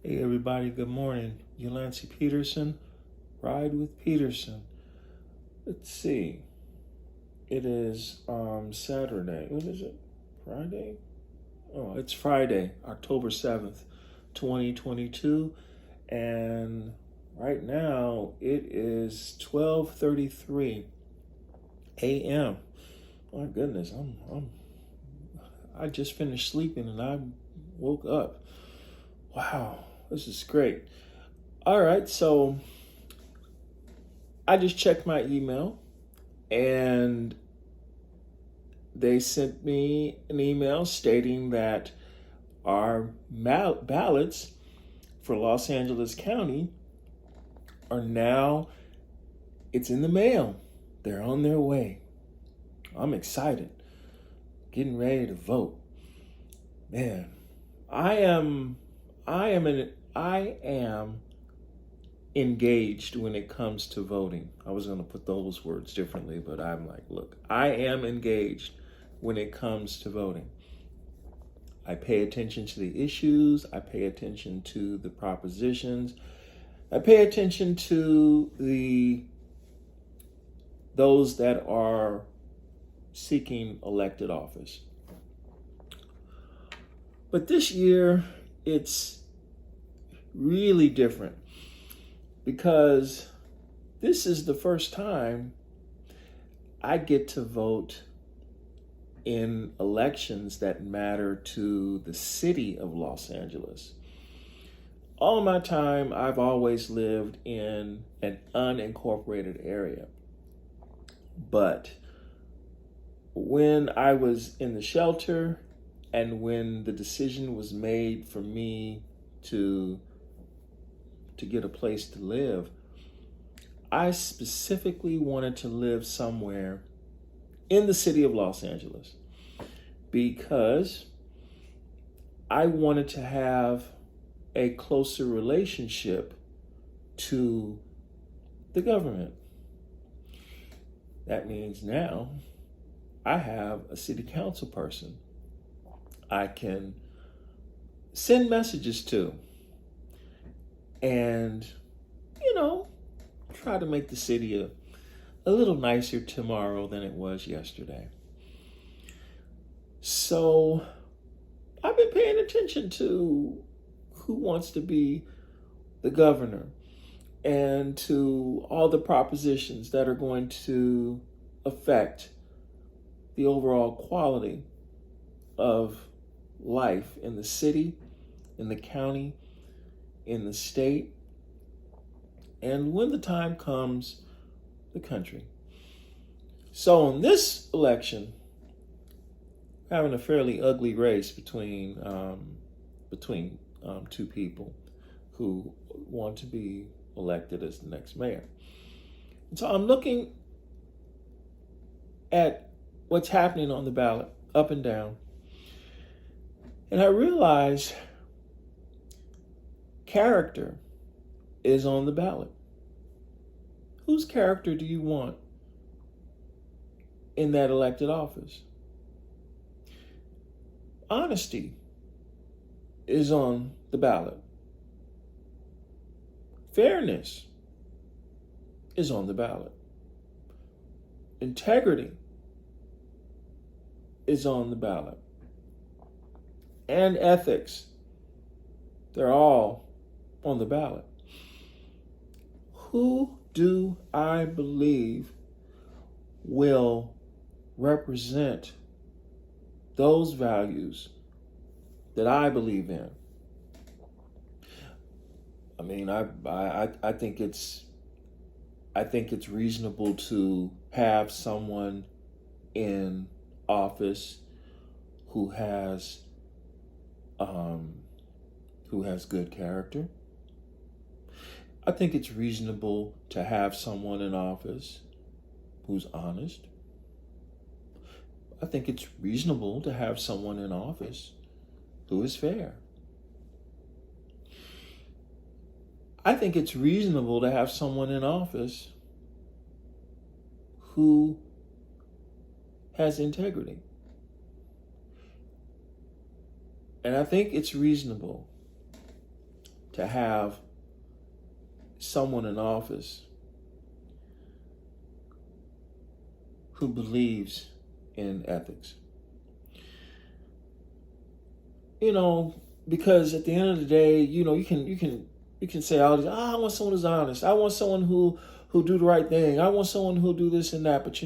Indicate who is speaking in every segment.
Speaker 1: Hey everybody, good morning. Yalancy Peterson, Ride with Peterson. Let's see. It is Saturday. What is it? Friday? Oh, it's Friday, October 7th, 2022. And right now it is 12:33 a.m. My goodness, I just finished sleeping and I woke up. Wow, this is great. All right, so I just checked my email and they sent me an email stating that our ballots for Los Angeles County are now, it's in the mail. They're on their way. I'm excited. Getting ready to vote. Man, I am engaged when it comes to voting. I was going to put those words differently, but I'm like, look, I am engaged when it comes to voting. I pay attention to the issues. I pay attention to the propositions. I pay attention to those that are seeking elected office. But this year, it's really different because this is the first time I get to vote in elections that matter to the city of Los Angeles. All my time, I've always lived in an unincorporated area. But when I was in the shelter and when the decision was made for me to get a place to live, I specifically wanted to live somewhere in the city of Los Angeles because I wanted to have a closer relationship to the government. That means now I have a city council person I can send messages to and, try to make the city a little nicer tomorrow than it was yesterday. So I've been paying attention to who wants to be the governor and to all the propositions that are going to affect the overall quality of life in the city, in the county, in the state, and when the time comes, the country. So in this election, having a fairly ugly race between two people who want to be elected as the next mayor. And so I'm looking at what's happening on the ballot, up and down, and I realize character is on the ballot. Whose character do you want in that elected office? Honesty is on the ballot. Fairness is on the ballot. Integrity is on the ballot. And ethics, they're all on the ballot. Who do I believe will represent those values that I believe in? I mean, I think it's reasonable to have someone in office who has good character. I think it's reasonable to have someone in office who's honest. I think it's reasonable to have someone in office who is fair. I think it's reasonable to have someone in office who has integrity. And I think it's reasonable to have someone in office who believes in ethics. Because at the end of the day, you can say all these, I want someone who's honest. I want someone who do the right thing. I want someone who'll do this and that. But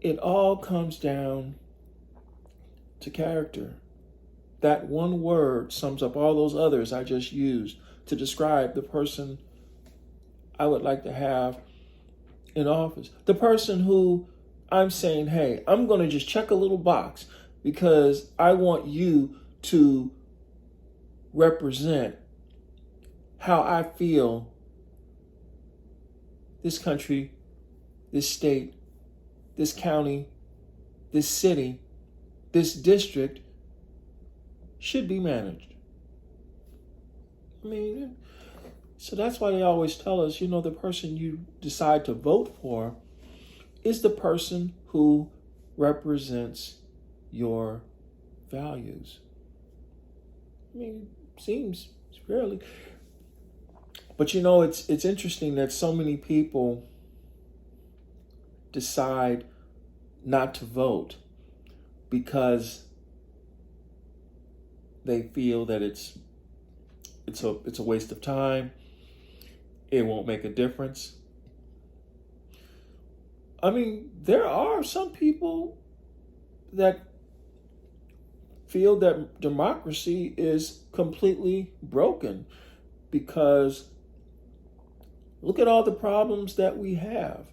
Speaker 1: it all comes down to character. That one word sums up all those others I just used to describe the person I would like to have in office. The person who I'm saying, hey, I'm going to just check a little box because I want you to represent how I feel this country, this state, this county, this city, this district should be managed. So that's why they always tell us, the person you decide to vote for is the person who represents your values. Seems rarely. But it's interesting that so many people decide not to vote because they feel that it's a waste of time. It won't make a difference. There are some people that feel that democracy is completely broken because look at all the problems that we have.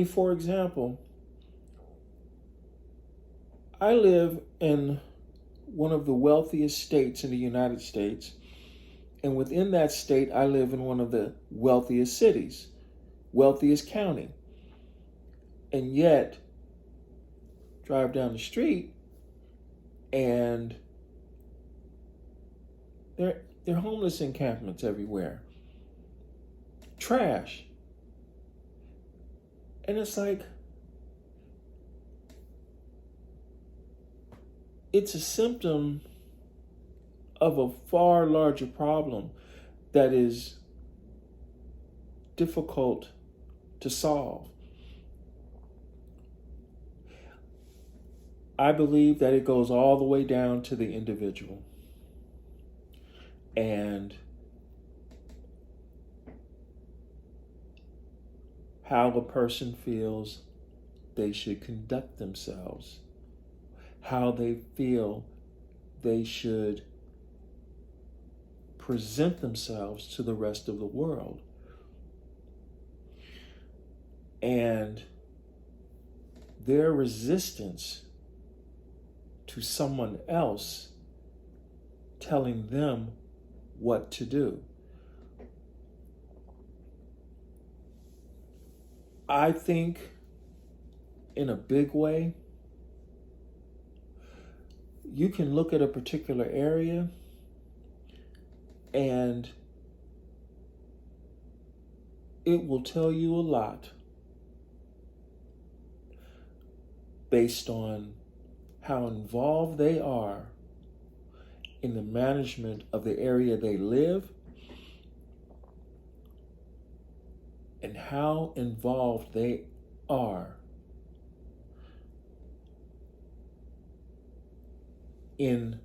Speaker 1: For example, I live in one of the wealthiest states in the United States. And within that state, I live in one of the wealthiest cities, wealthiest county. And yet, drive down the street and there are homeless encampments everywhere. Trash. And it's like, it's a symptom of a far larger problem that is difficult to solve. I believe that it goes all the way down to the individual. And how the person feels they should conduct themselves. How they feel they should present themselves to the rest of the world. And their resistance to someone else telling them what to do. I think in a big way, you can look at a particular area and it will tell you a lot based on how involved they are in the management of the area they live and how involved they are in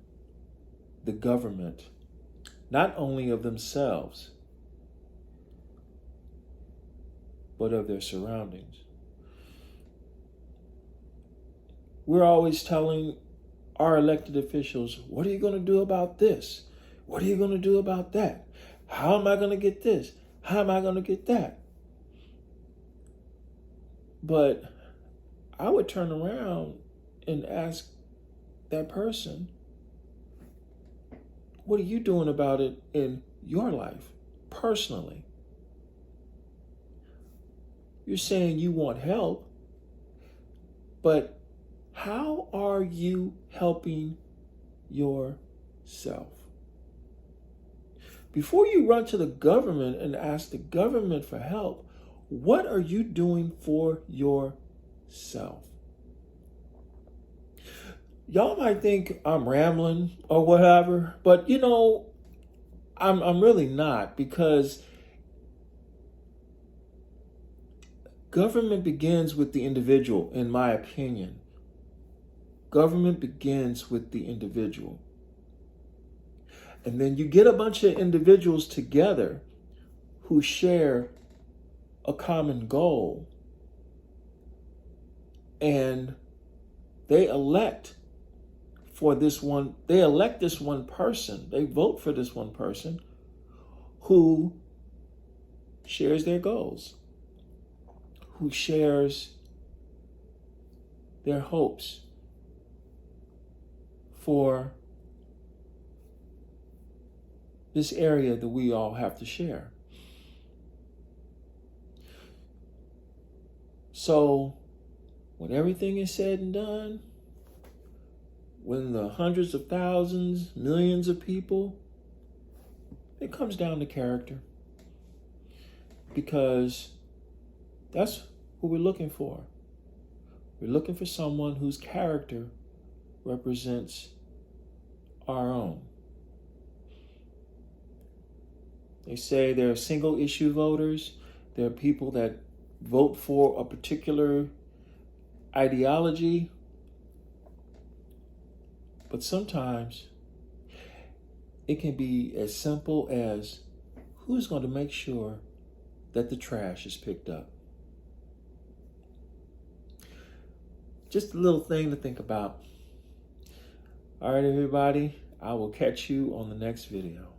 Speaker 1: the government, not only of themselves, but of their surroundings. We're always telling our elected officials, what are you going to do about this? What are you going to do about that? How am I going to get this? How am I going to get that? But I would turn around and ask that person, what are you doing about it in your life, personally? You're saying you want help, but how are you helping yourself? Before you run to the government and ask the government for help, what are you doing for yourself? Y'all might think I'm rambling or whatever, but I'm really not, because government begins with the individual, in my opinion. Government begins with the individual. And then you get a bunch of individuals together who share a common goal, and they elect this one person, they vote for this one person who shares their goals, who shares their hopes for this area that we all have to share. So when everything is said and done, when the hundreds of thousands, millions of people, it comes down to character. Because that's who we're looking for. We're looking for someone whose character represents our own. They say there are single issue voters. There are people that vote for a particular ideology. But sometimes it can be as simple as who's going to make sure that the trash is picked up. Just a little thing to think about. All right, everybody, I will catch you on the next video.